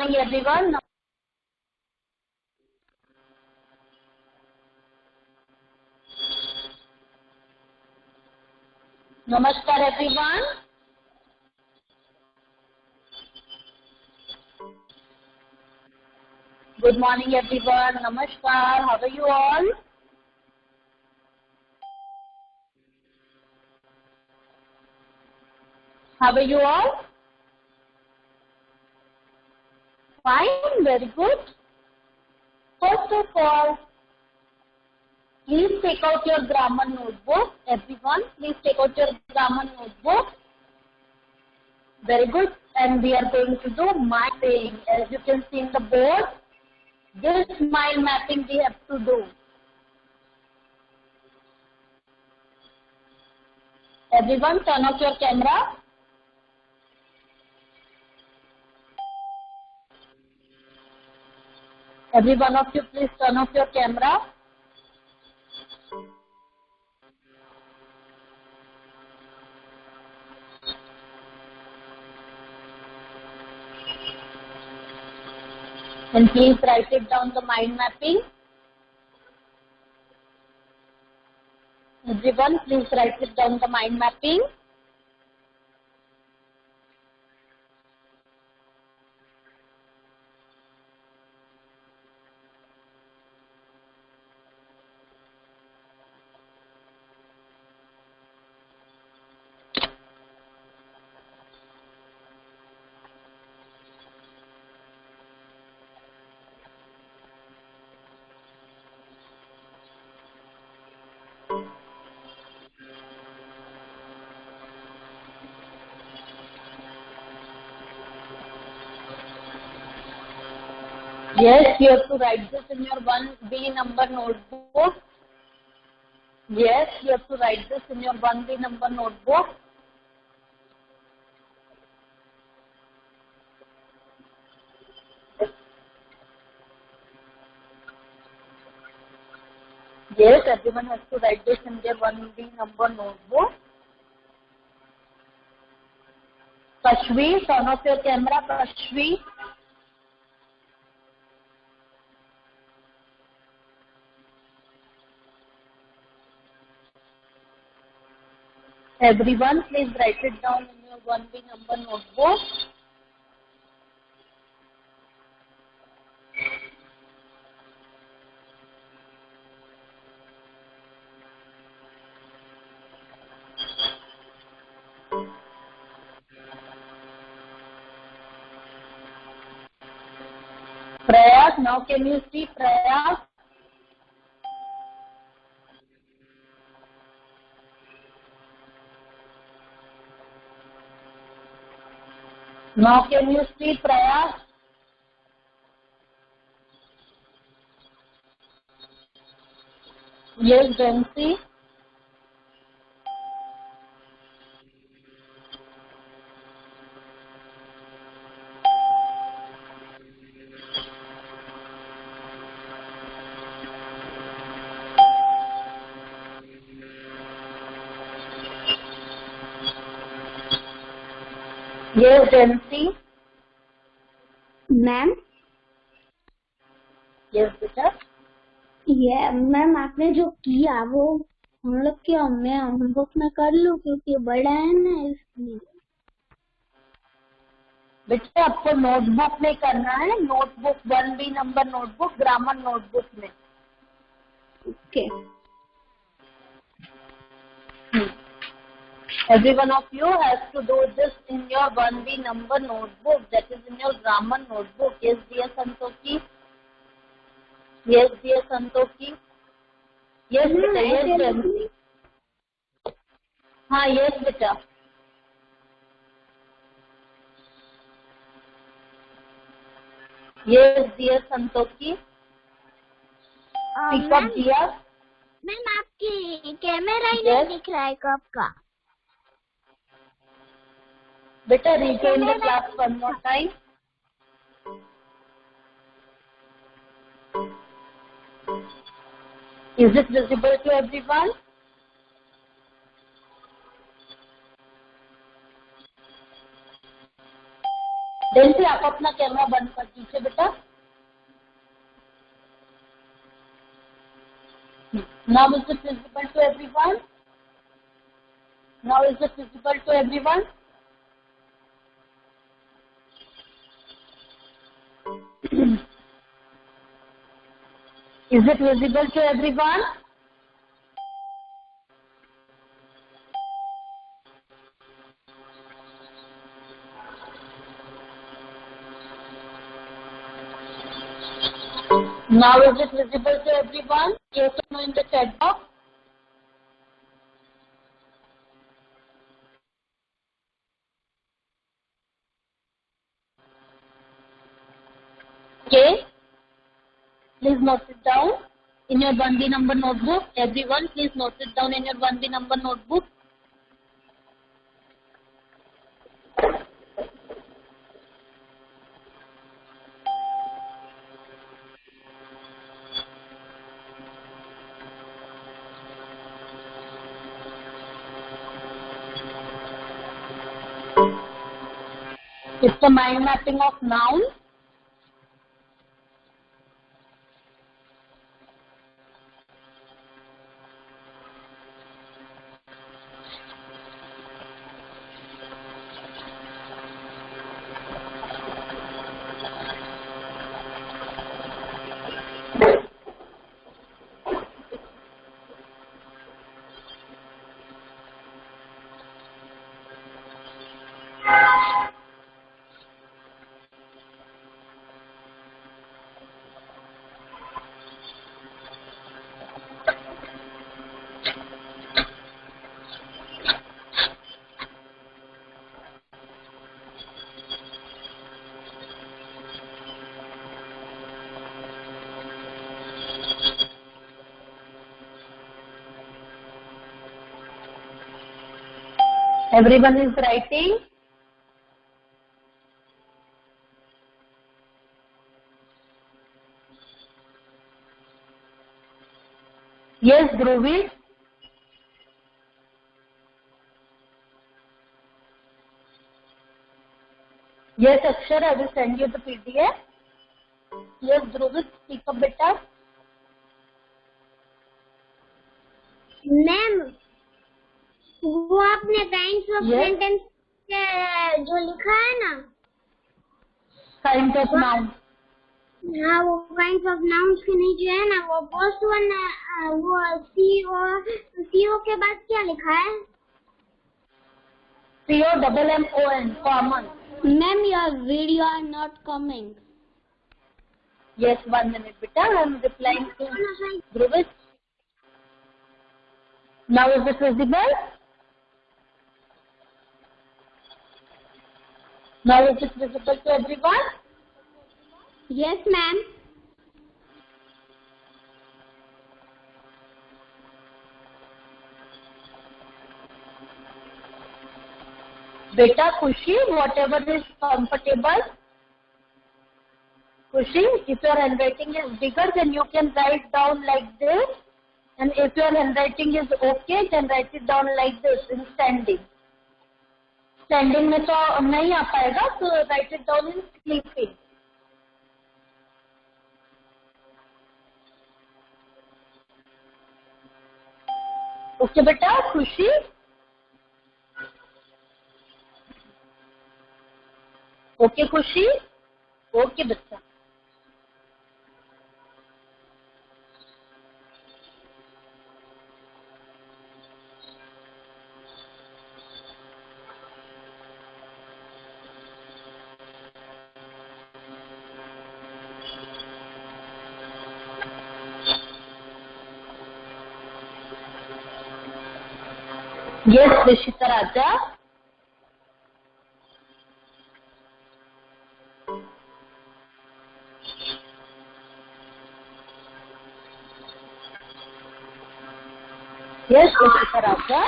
morning everyone. Namaskar everyone. Good morning everyone. Namaskar. How are you all? How are you all? Fine, very good. First of all, please take out your grammar notebook. Everyone, please take out your grammar notebook. Very good. And we are going to do mapping. As you can see in the board, this mind mapping we have to do. Everyone, turn off your camera. Every one of you, please turn off your camera. And please write it down, the mind mapping. Everyone, please write it down, the mind mapping. Yes, you have to write this in your 1B number notebook. Yes, you have to write this in your 1B number notebook. Yes, everyone has to write this in their 1B number notebook. Kashvi, turn off your camera, Kashvi. Everyone, please write it down in your 1B number notebook. Prayas, now can you see Prayas? Now can you see Prayas? Yes, Jansi. Yes, Jansi. Ma'am Yes, बेटा. ये ma'am आपने जो किया वो हम लोग क्या मैं होमवर्क में कर लूँ क्योंकि बड़ा है ना इसलिए. बेटा आपको नोटबुक में करना है, notebook 1B number notebook, grammar notebook में. Okay. Every one of you has to do this in your 1B number notebook, that is in your grammar notebook. Yes, dear Santoki. Yes, dear Santoki. Yes, beta. Yes, Jansi. हाँ, yes, beta. Yes, dear Santoki. Pick up, dear. Ma'am आपकी camera ही नहीं दिख रहा है कब का. Beta, rejoin the class one more time. Is it visible to everyone? जैसे आप अपना कैमरा बंद कर दीजिए. Now is it visible to everyone? Now is it visible to everyone? Is it visible to everyone? Now is it visible to everyone? Yes or no in the chat box? Okay. Please note it down in your 1B number notebook. Everyone, please note it down in your 1B number notebook. It's the mind mapping of nouns. Everyone is writing. Yes, Dhruvi. Yes, Akshar, I will send you the PDF. Yes, Dhruvi, speak up, beta. Ma'am वो आपने kinds of Yes. Sentence जो लिखा है ना, Kind of noun. हाँ वो kinds of nouns के नीचे है ना, वो फर्स्ट वन वो सीओ के बाद क्या लिखा है? COMMON, common. Ma'am your video are not coming. Yes, 1 minute, beta. I am replying to Dhruvi. Now is it visible? Now is it visible to everyone? Yes ma'am. Beta, Khushi, whatever is comfortable. Khushi, if your handwriting is bigger, then you can write down like this. And if your handwriting is okay, then write it down like this in standing. Standing में तो नहीं आ पाएगा, so write it down in sleeping. Okay, बेटा, खुशी. Okay, खुशी. Okay, बच्चा. Yes, Dishita Raja. Yes, Dishita Raja.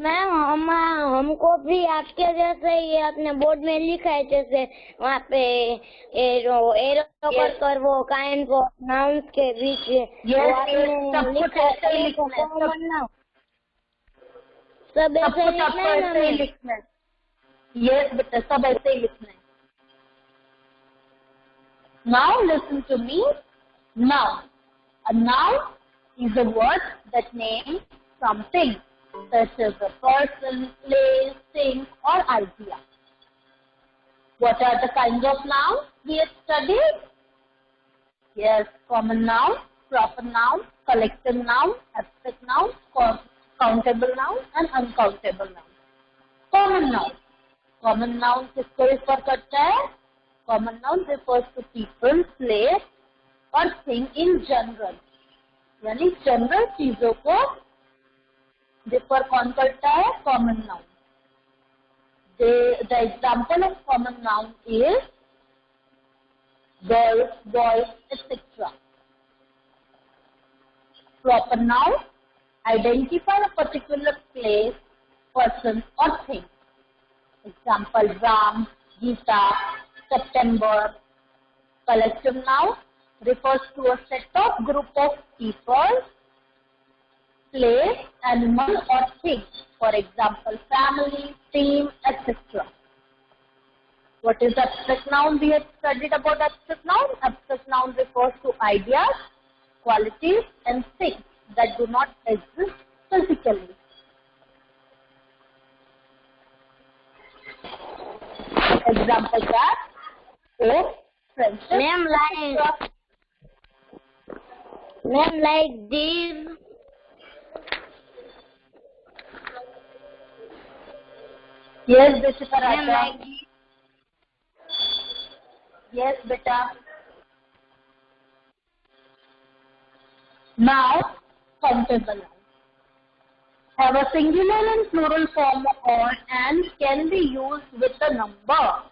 Ma'am हमको भी आपके जैसे ये अपने बोर्ड में लिखा है, जैसे वहाँ पे एरो कर वो काइंड ऑफ नाउन्स के बीच सब कुछ ऐसे ही लिखना है. सब ऐसे ही लिखना है. Yes, बेटा, सब ऐसे ही लिखना है. Now listen to me. Now, a noun is a word that names something, such as a person, place, thing, or idea. What are the kinds of nouns we have studied? Yes, common noun, proper noun, collective noun, abstract noun, countable noun, and uncountable noun. Common noun. Common noun किसको refer करता है? Common noun refers to people, place, or thing in general. यानी general चीजों को refer कौन करता है? Common noun. The example of common noun is girls, boys, etc. Proper noun identify a particular place, person, or thing. Example: Ram, Gita, September. Collective noun refers to a set of group of people, place, animal, or thing. For example, family, team, etc. What is abstract noun? We have studied about abstract noun. Abstract noun refers to ideas, qualities, and things that do not exist physically. Example that hope, friendship, etc. Ma'am, like these. Yes, Dishita Ma'am, Raja. like these. Yes, beta. Now, countable nouns have a singular and plural form on and can be used with a number.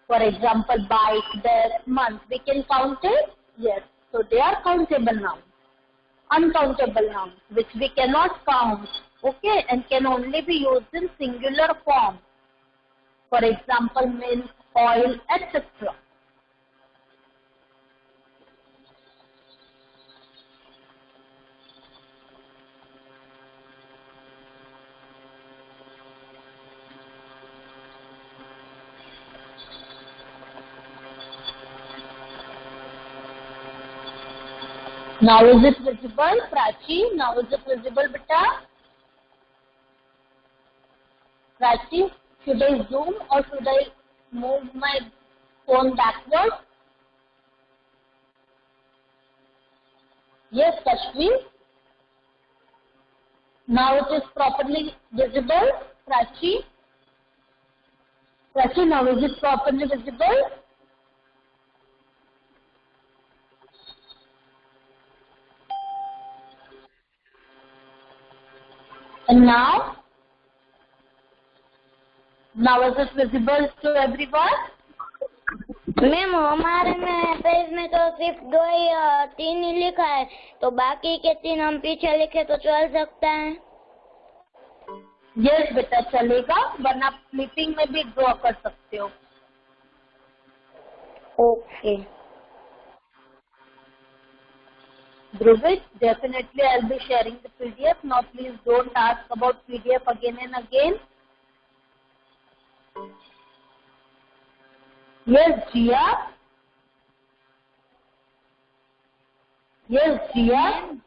For example, bike, death, month. We can count it? Yes. So they are countable nouns. Uncountable nouns, which we cannot count, okay, and can only be used in singular form. For example, milk, oil, etc. Now is it visible, Prachi? Now is it visible, beta? Prachi, should I zoom or should I move my phone backward? Yes, Kashvi. Now it is properly visible, Prachi. Prachi, now is it properly visible? And now is it visible to everyone? Ma'am हमारे में page में तो सिर्फ 2 या 3 ही लिखा है, तो बाकी के 3 हम पीछे लिखे तो चल सकता है? यस बेटा चलेगा, वरना आप फ्लिपिंग में भी ड्रॉ कर सकते हो. Okay. Dhruvid, definitely I'll be sharing the PDF. Now please don't ask about PDF again and again. Yes, Jia. Yes, Jia.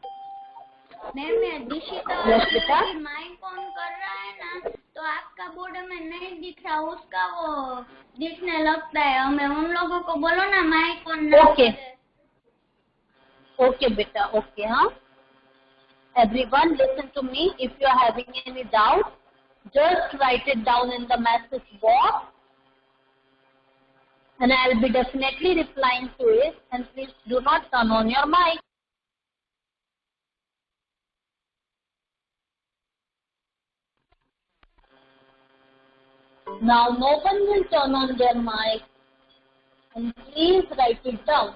Ma'am Dishita Yes, बेटा. माइक ऑन कर रहा है ना, तो आपका बोर्ड में नहीं दिख रहा, उसका वो दिखने लगता है. हमें उन लोगों को बोलो ना माइक ऑन ना Okay. करे. Okay, beta. Okay, huh? Everyone, listen to me. If you are having any doubt, just write it down in the message box, and I'll be definitely replying to it. And please do not turn on your mic. Now, no one will turn on their mic, and please write it down.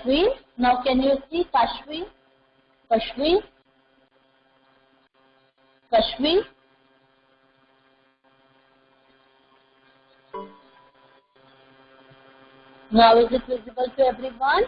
Kashvi. Now can you see Kashvi? Kashvi. Kashvi. Now is it visible to everyone?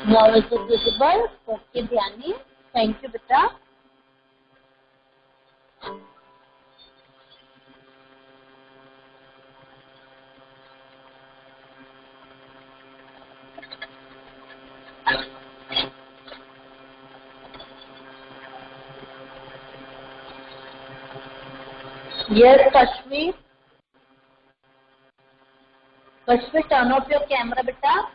Now is it visible? Okay, Dhyani. Thank you, beta. Yes, Kashvi. Kashvi, turn off your camera, beta.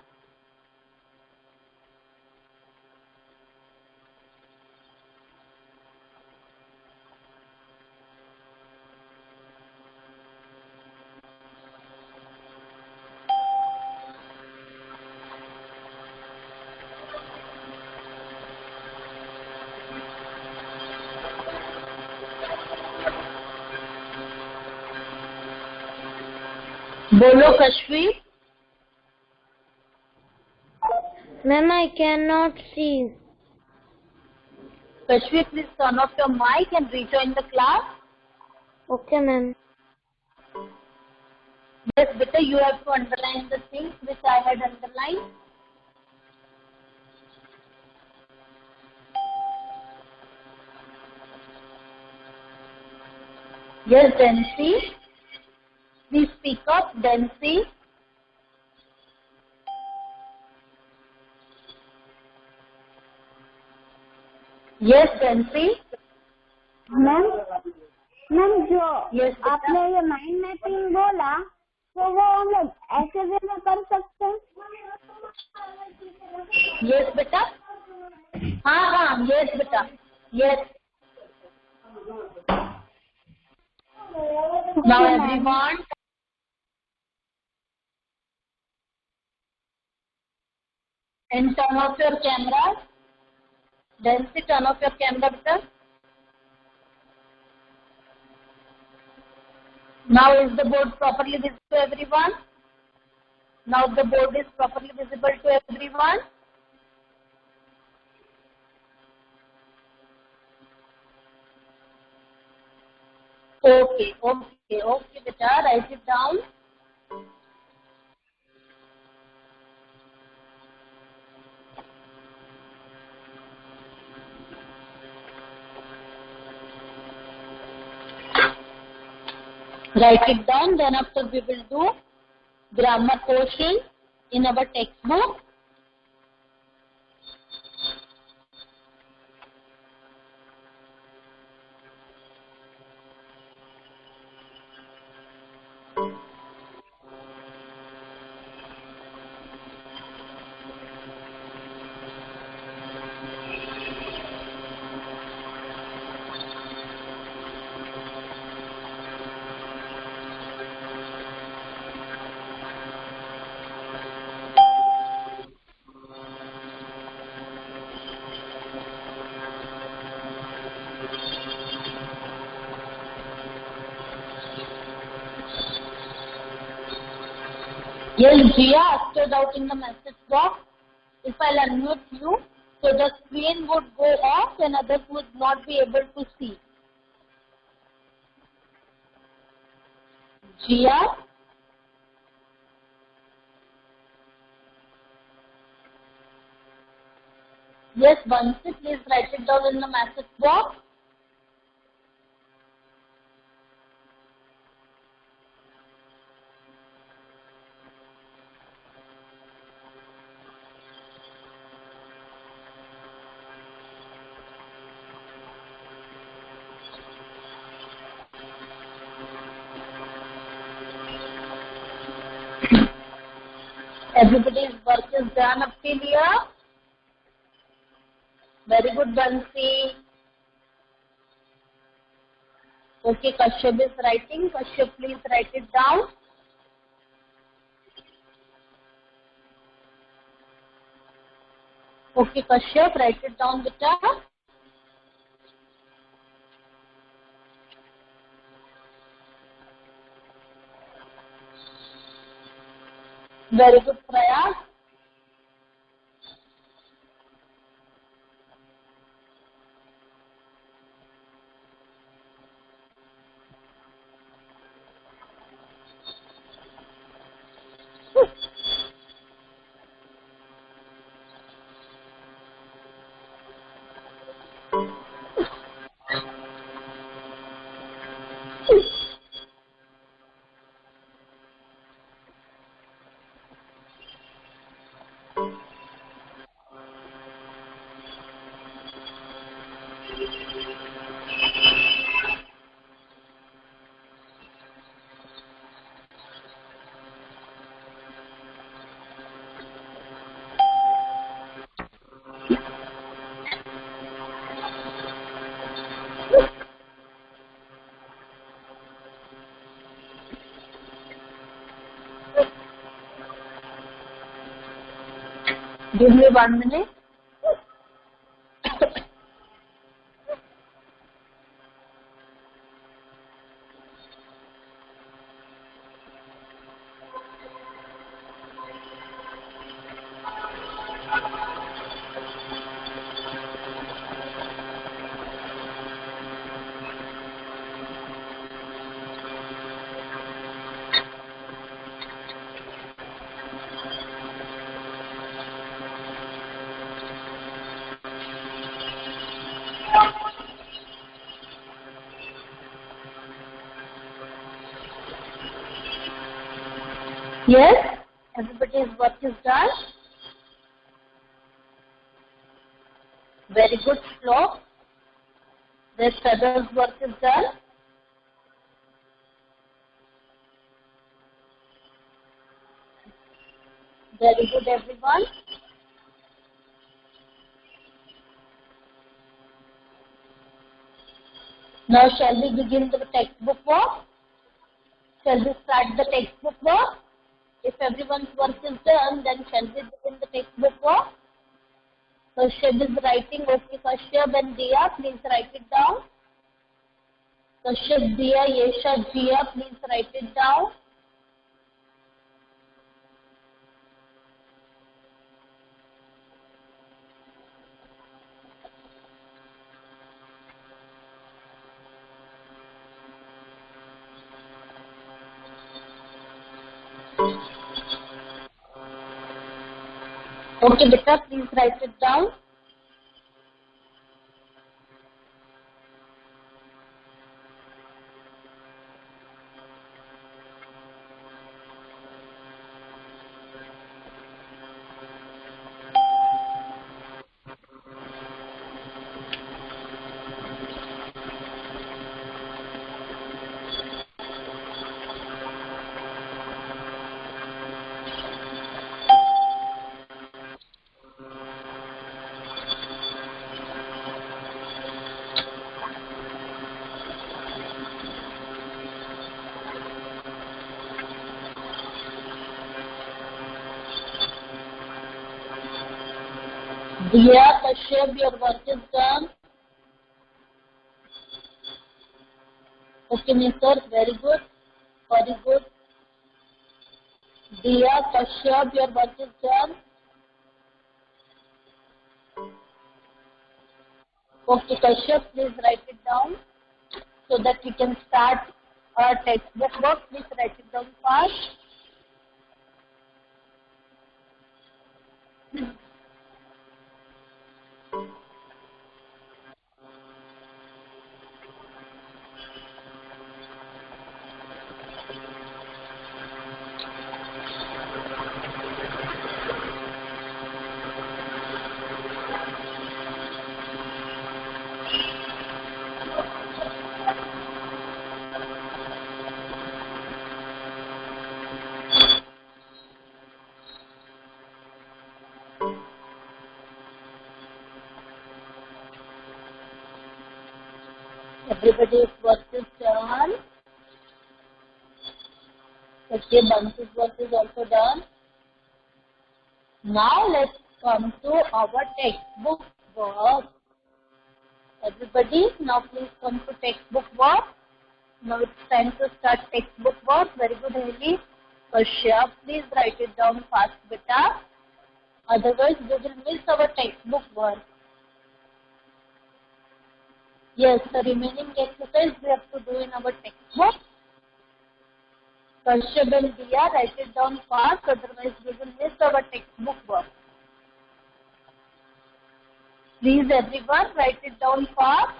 Bolo, Kashvi. Ma'am, I cannot see. Kashvi, please turn off your mic and rejoin the class. Okay, ma'am. Yes, beta, you have to underline the things which I had underlined. Yes, Dancy. Please speak up, Dancy. Yes, Dancy. Ma'am जो Yes, beta. आपने ये mind mapping बोला तो वो हम लोग ऐसे वे में कर सकते हैं. Yes, beta. हाँ, yes, beta. Yes. Now everyone. And turn off your camera. Dancy, turn off your camera, beta. Now is the board properly visible to everyone? Now the board is properly visible to everyone? Okay, beta, write it down. Write it down, then after we will do grammar portion in our textbook. Yes, Jia stood out in the message box. If I'll unmute you, so the screen would go off and others would not be able to see. Jia? Yes, Bansi, please write it down in the message box. Everybody's work is done up till here. Very good, Bansi. Okay, Kashyap is writing. Kashyap, please write it down. Okay, Kashyap, write it down, beta. Very good, Prayas. Give me 1 minute. Yes, everybody's work is done. Very good, Shloka. The others' work is done. Very good, everyone. Now, shall we begin the textbook work? Shall we start the textbook work? If everyone's work is done, then shall we begin the textbook work? Kashyap is writing. Okay, Kashyap and Diya, please write it down. Kashyap, Diya, Yesha, Jia, please write it down. Okay, beta, please write it down. Diya, Kashyap, your work is done. Okay, Nisar, very good. Very good. Diya, Kashyap, your work is done. Okay, Kashyap, please write it down so that we can start our textbook work. Please write it down fast. Everybody's work is done. Okay, Bansu's work is also done. Now let's come to our textbook work. Everybody, now please come to textbook work. Now it's time to start textbook work. Very good, Haley. Kashyap, please write it down fast, beta. Otherwise, we will miss our textbook work. Yes, the remaining exercise we have to do in our textbook. Kashyap and Diya, write it down fast. Otherwise, we will miss our textbook work. Please, everyone, write it down fast.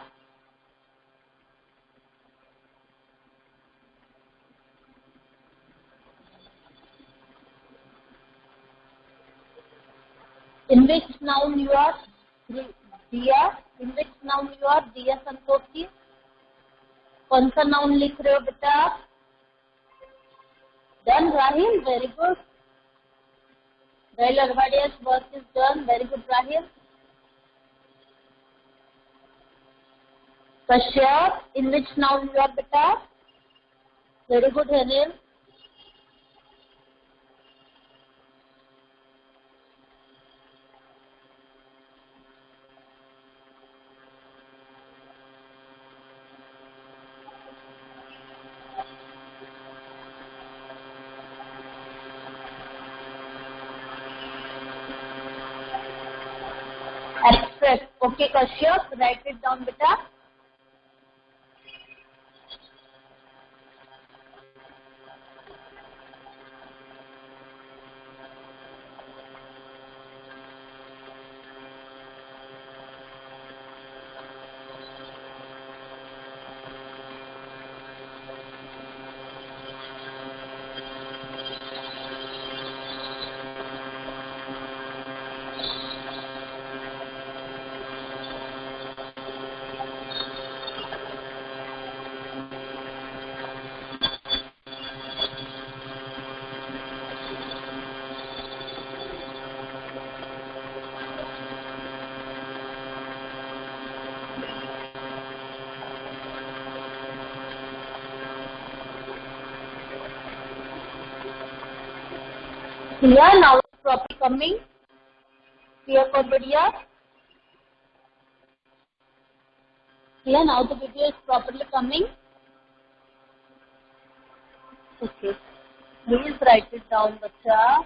In which noun you are? Diya. In which noun you are? Diya Santoshi. कौन सा noun लिख रहे हो बेटा? Done, Rahil. Very good. Rahil Arvadia's work is done. Very good, Rahil. Kashyap, in which noun you are beta? Very good, Hanil. Abstract. Okay, Kashyap, write it down beta. Here now it's properly coming. Here for बढ़िया. Here now the video is properly coming. Okay. Please write it down, bacha.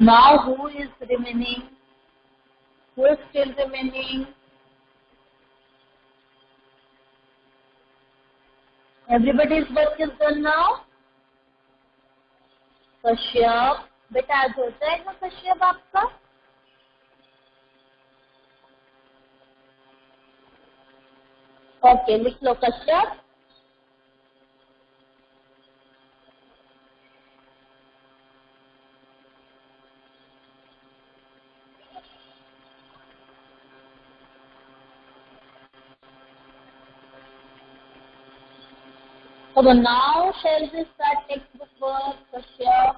Now who is remaining? Who is still remaining? Everybody's work is done now. Kashyap, बेटा आज हो जाएगा कश्यप आपका? Okay, लिख लो Kashyap. So now shall we start textbook work, Kashyap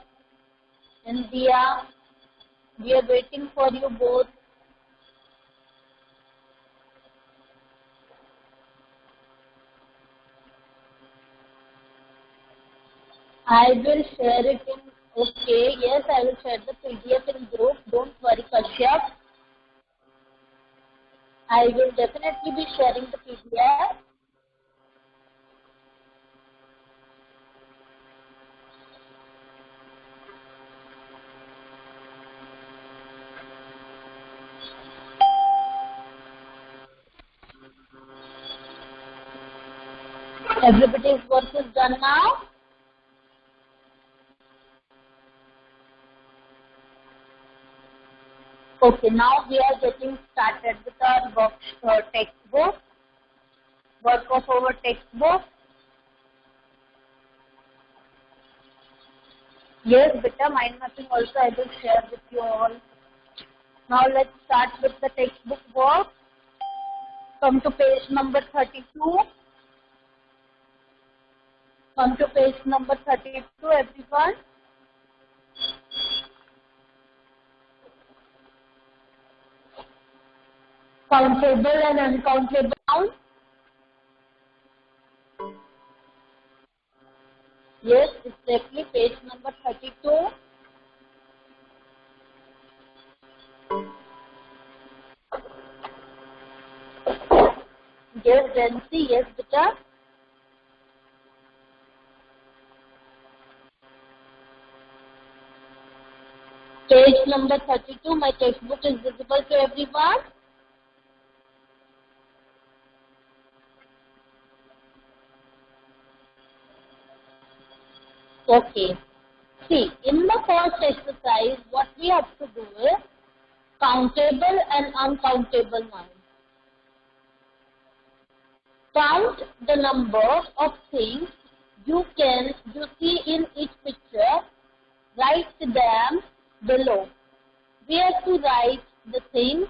and Diya? We are waiting for you both. I will share it in. Okay, yes, I will share the PDF in group. Don't worry, Kashyap. I will definitely be sharing the PDF. Everybody's work is done now. Okay, now we are getting started with our textbook. Work of our textbook. Yes, beta, mind mapping also I will share with you all. Now let's start with the textbook work. Come to page number 32. Come to page number 32, everyone. Countable and uncountable nouns. Yes, exactly. Page number 32. Yes, Nancy. Yes, beta. Page number 32. My textbook is visible to everyone. Okay. See, in the first exercise, what we have to do is countable and uncountable nouns. Count the number of things you see in each picture. Write them below. We have to write the things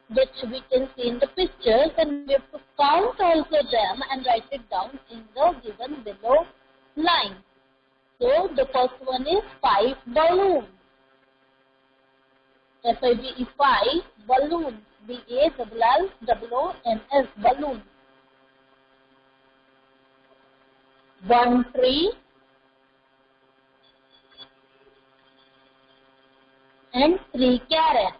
which we can see in the pictures, and we have to count also them and write it down in the given below line. So the first one is 5 balloons. F-I-V-E, 5 balloons. B-A-L-L-O-O-N-S, balloons. 1 tree and 3 carrots.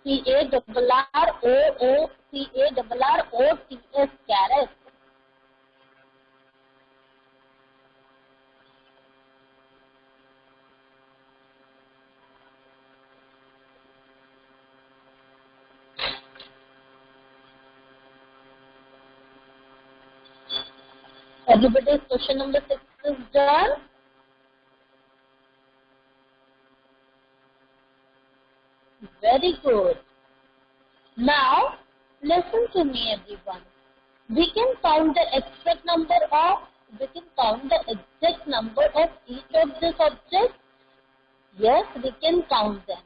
C-A-R-R-O-O-C-A-R-R-O-T-S, carrots. Everybody's question number 6 is done. Very good. Now, listen to me, everyone. We can count the exact number of each of these objects. Yes, we can count them.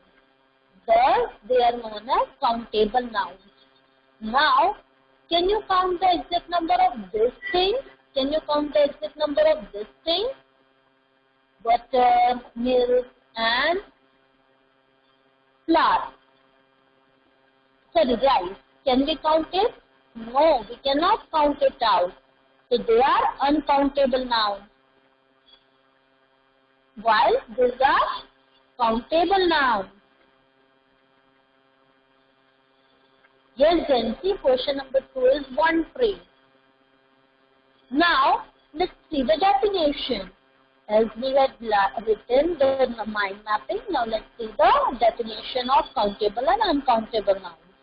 Thus, they are known as countable nouns. Now, can you count the exact number of this thing? Can you count the exact number of this thing? Butter, milk, and flour. Sorry, rice. Can we count it? No, we cannot count it out. So they are uncountable nouns. While these are countable nouns. Yes, then see, question number 2 is 1 tree. Now, let's see the definition. As we had written the mind mapping, now let's see the definition of countable and uncountable nouns.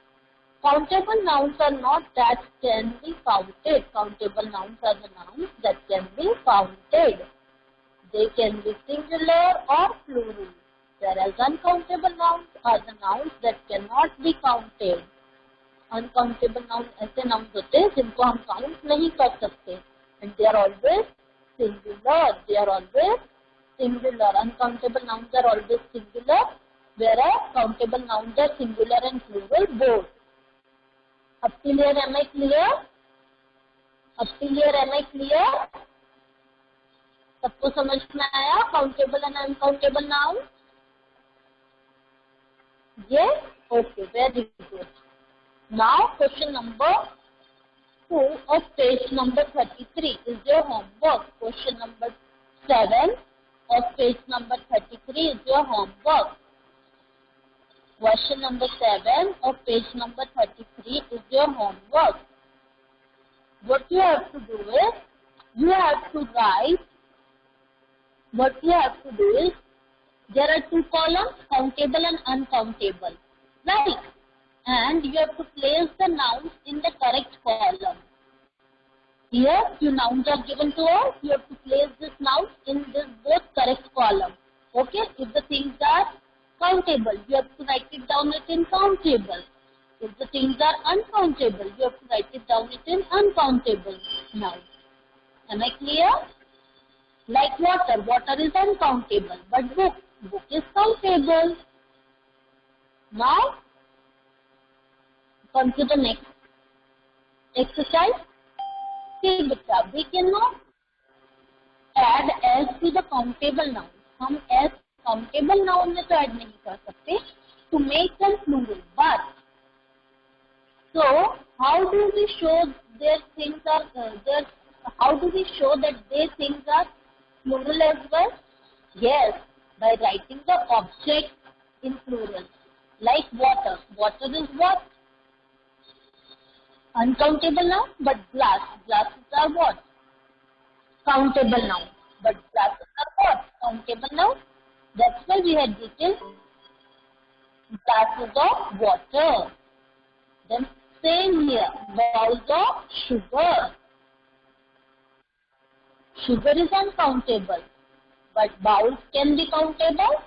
Countable nouns are not that can be counted. Countable nouns are the nouns that can be counted. They can be singular or plural. Whereas uncountable nouns are the nouns that cannot be counted. Uncountable nouns ऐसे nouns होते हैं जिनको हम count नहीं कर सकते. And they are always singular. They are always singular. Uncountable nouns are always singular, whereas countable nouns are singular and plural both. Up till here, am I clear? Up till here, am I clear? सबको समझ में आया countable and uncountable nouns? Yes? Okay, very good. Now, question number 2 of page number 33 is your homework. Question number 7 of page number 33 is your homework. Question number 7 of page number 33 is your homework. What you have to do is, you have to write, there are 2 columns, countable and uncountable. Right? And you have to place the nouns in the correct column. Here, few nouns are given to us. You have to place this noun in this both correct column. Okay? If the things are countable, you have to write it down in countable. If the things are uncountable, you have to write it down in uncountable nouns. Am I clear? Like water. Water is uncountable, but book is countable. Now, come to the next exercise. See, beta, we cannot add as to the countable noun. हम as countable noun में तो add नहीं कर सकते to make them plural. But so how do we show their things are how do we show that their things are plural as well? Yes, by writing the object in plural. Like water. Water is what? Uncountable noun, but glass. Glasses are what? Countable noun. But glasses are what? Countable noun. That's why we had written glasses of water. Then same here. Bowls of sugar. Sugar is uncountable. But bowls can be countable.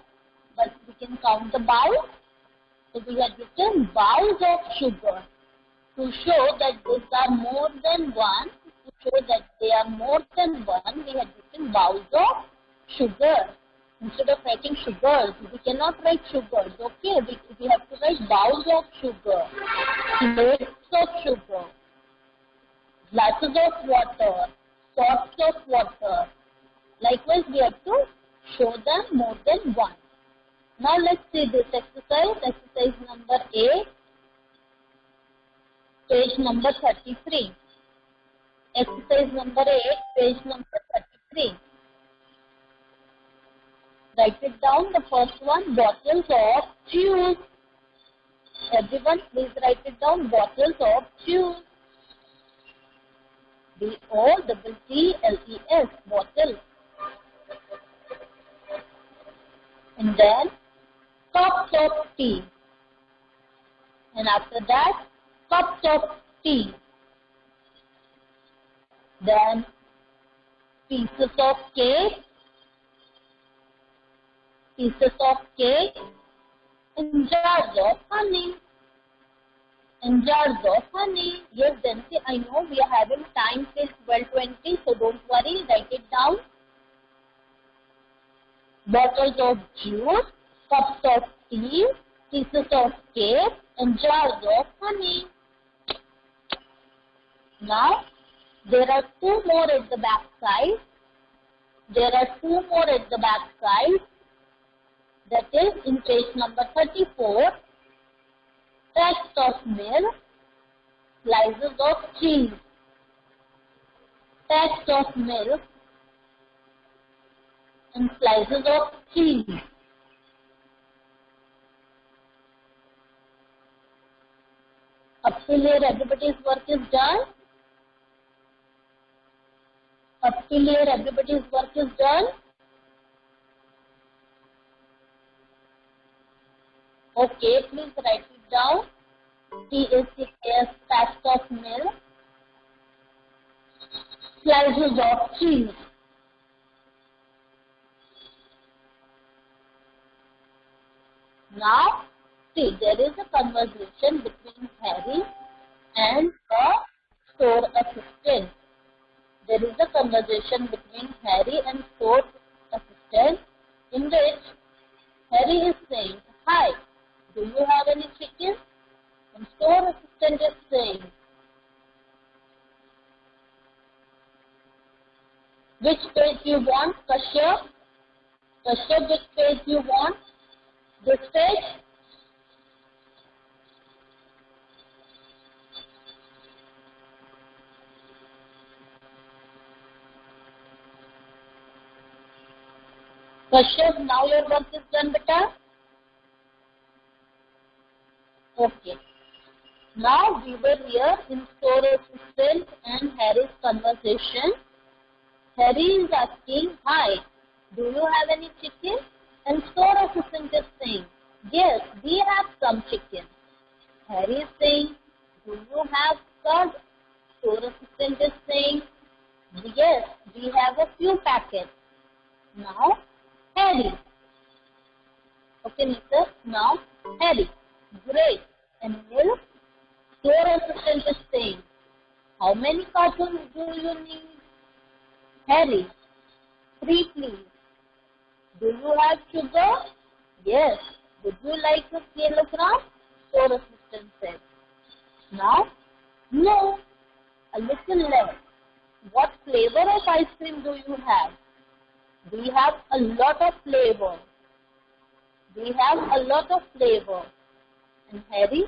But we can count the bowls. So we had written bowls of sugar. To show that these are more than one, to show that they are more than one, we had written bowls of sugar. Instead of writing sugars, we cannot write sugars, okay? We have to write bowls of sugar, plates of sugar, glasses of water, pots of water. Likewise, we have to show them more than one. Now let's see this exercise, exercise number 8. Page number 33. Exercise number 8, page number 33. Write it down. The first one, bottles of juice. Everyone, please write it down. Bottles of juice. B-O-T-T-L-E-S. Bottle. And then cups of tea. And after that, cups of tea. Then pieces of cake, and jars of honey. And jars of honey. Yes, then see, I know we are having time till 12:20, so don't worry, write it down. Bottles of juice, cups of tea, pieces of cake, and jars of honey. Now, there are two more at the back side. That is in page number 34. Packs of milk, slices of cheese. Packs of milk and slices of cheese. Up till here, everybody's work is done. Up till here, everybody's work is done. Okay, please write it down. P-A-C-K-S, packs of milk, slices of cheese. Now, see, there is a conversation between Harry and the store assistant. There is a conversation between Harry and store assistant in which Harry is saying, "Hi, do you have any chicken?" And store assistant is saying, "Which page you want, Kashyap? Kashyap, which page you want? This page?" Kashyap, now your work is done, beta. Okay. Now we were here in store assistant and Harry's conversation. Harry is asking, "Hi, do you have any chicken?" And store assistant is saying, "Yes, we have some chicken." Harry is saying, "Do you have curd?" Store assistant is saying, "Yes, we have a few packets." Now, Harry. Okay, Mr. Now, Harry. Great. And milk? Store assistant is saying, "How many cartons do you need?" Harry. 3, please. Do you have sugar? Yes. Would you like a kilogram? Store assistant said. Now, no. A little less. What flavor of ice cream do you have? We have a lot of flavor. We have a lot of flavor. And Harry,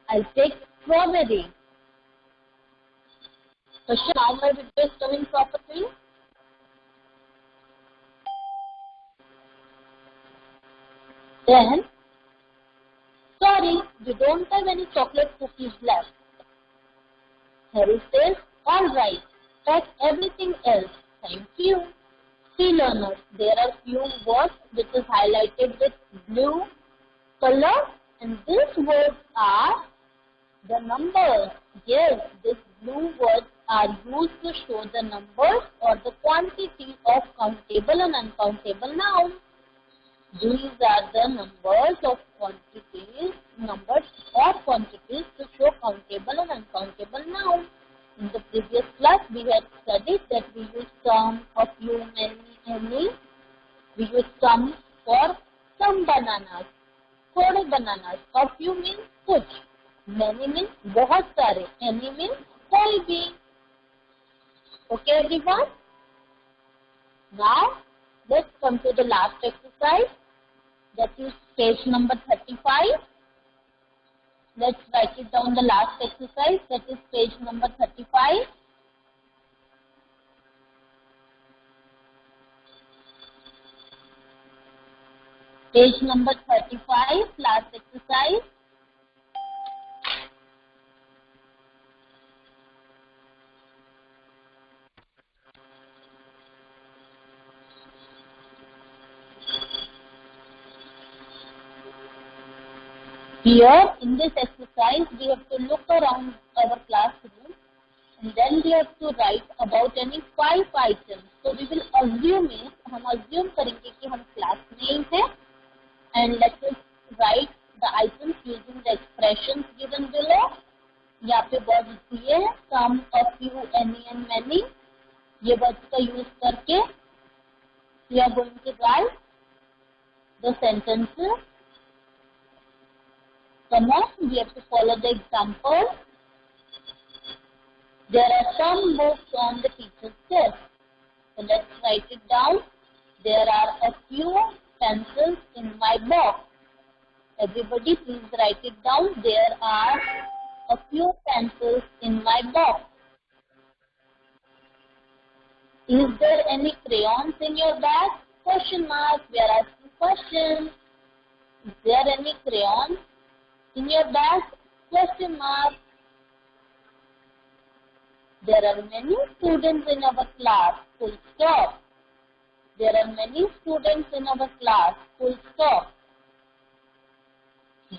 I'll take strawberry. Question, now my video is coming properly. Then, sorry, we don't have any chocolate cookies left. Harry says, alright, pack everything else. Thank you. See learners, there are few words which is highlighted with blue color, and these words are the numbers. Yes, these blue words are used to show the numbers or the quantity of countable and uncountable nouns. These are the numbers of quantities, numbers or quantities to show countable and uncountable nouns. In the previous class, we had studied that we use some, a few, many, any. We use some for some bananas, थोड़े bananas. A few means कुछ. Many means बहुत सारे. Any means कोई भी. Okay, everyone? Now, let's come to the last exercise. That is page number 35. Let's write it down, the last exercise. That is page number 35. Page number 35, last exercise. Here, in this exercise, we have to look around our classroom and then we have to write about any 5 items. So, we will assume it, हम assume करेंगे कि हम class में ही हैं, and let us write the items using the expressions given below. यहाँ पे words दिए हैं, some, a few, any and many. ये words का use करके we are going to write the sentences. Come on, we have to follow the example. There are some books on the teacher's desk. So let's write it down. There are a few pencils in my box. Everybody please write it down. There are a few pencils in my box. Is there any crayons in your bag? Question mark. We are asking questions. Is there any crayons in your bag? Question mark. There are many students in our class. Full stop. There are many students in our class. Full stop.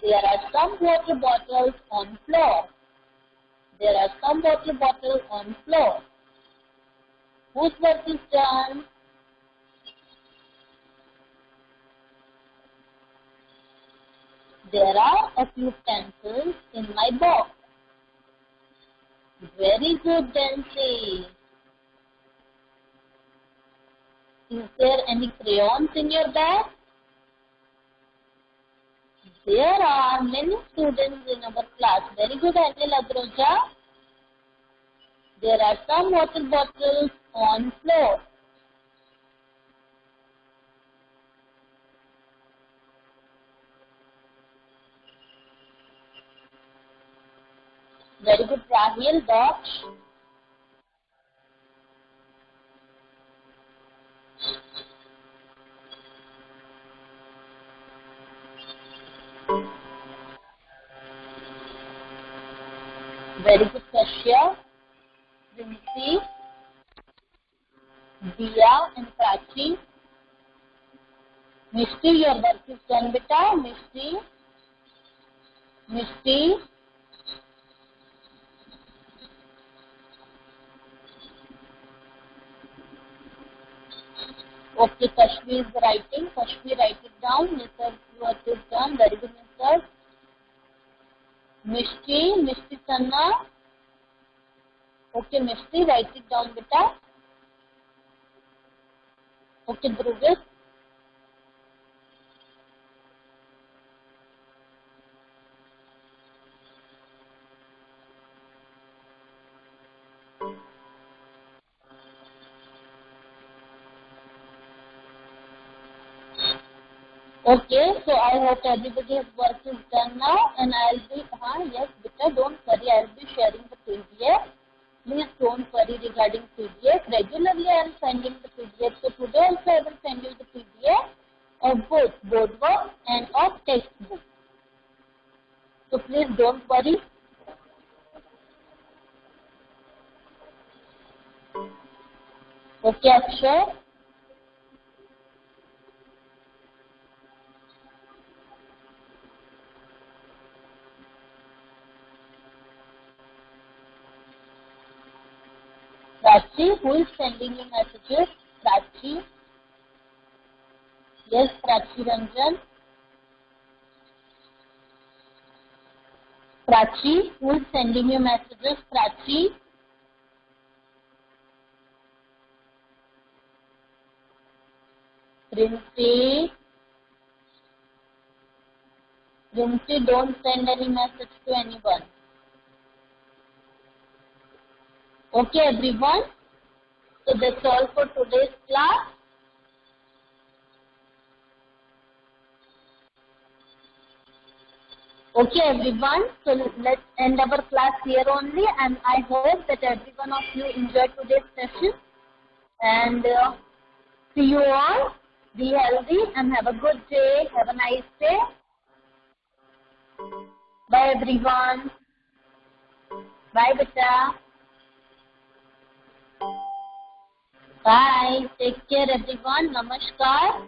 There are some water bottles on floor. There are some water bottles on floor. Whose work is done? There are a few pencils in my box. Very good, Dancy. Is there any crayons in your bag? There are many students in our class. Very good, Anil Adroja. There are some water bottles on floor. Very good, Rahil. Daksh. Very good, Kashya. Rinsi, Diya and Prachi. Mishti, your work is done, beta. Mishti. Okay, Kashmi is writing. Kashmi, write it down. Mr. Work is done. Very good, Mr. Mishti Sanna. Okay, Mishti, write it down, beta. Okay, Dhruvis. Okay, so I hope everybody's work is done now, and I'll be, yes, beta, don't worry, I'll be sharing the PDF. Please don't worry regarding PDF. Regularly I am sending the PDF, so today also I will send you the PDF of both board work and of textbook. So please don't worry. Okay, Akshay. Prachi, who is sending me messages? Prachi. Yes, Prachi Ranjan. Prachi, who is sending you messages? Prachi. Rinsi. Rinsi, don't send any message to anyone. Okay, everyone. So that's all for today's class. Okay, everyone. So let's end our class here only, and I hope that every one of you enjoyed today's session. And see you all. Be healthy and have a good day. Have a nice day. Bye, everyone. Bye, beta. Bye. Take care, everyone. Namaskar.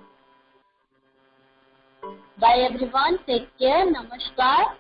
Bye, everyone. Take care. Namaskar.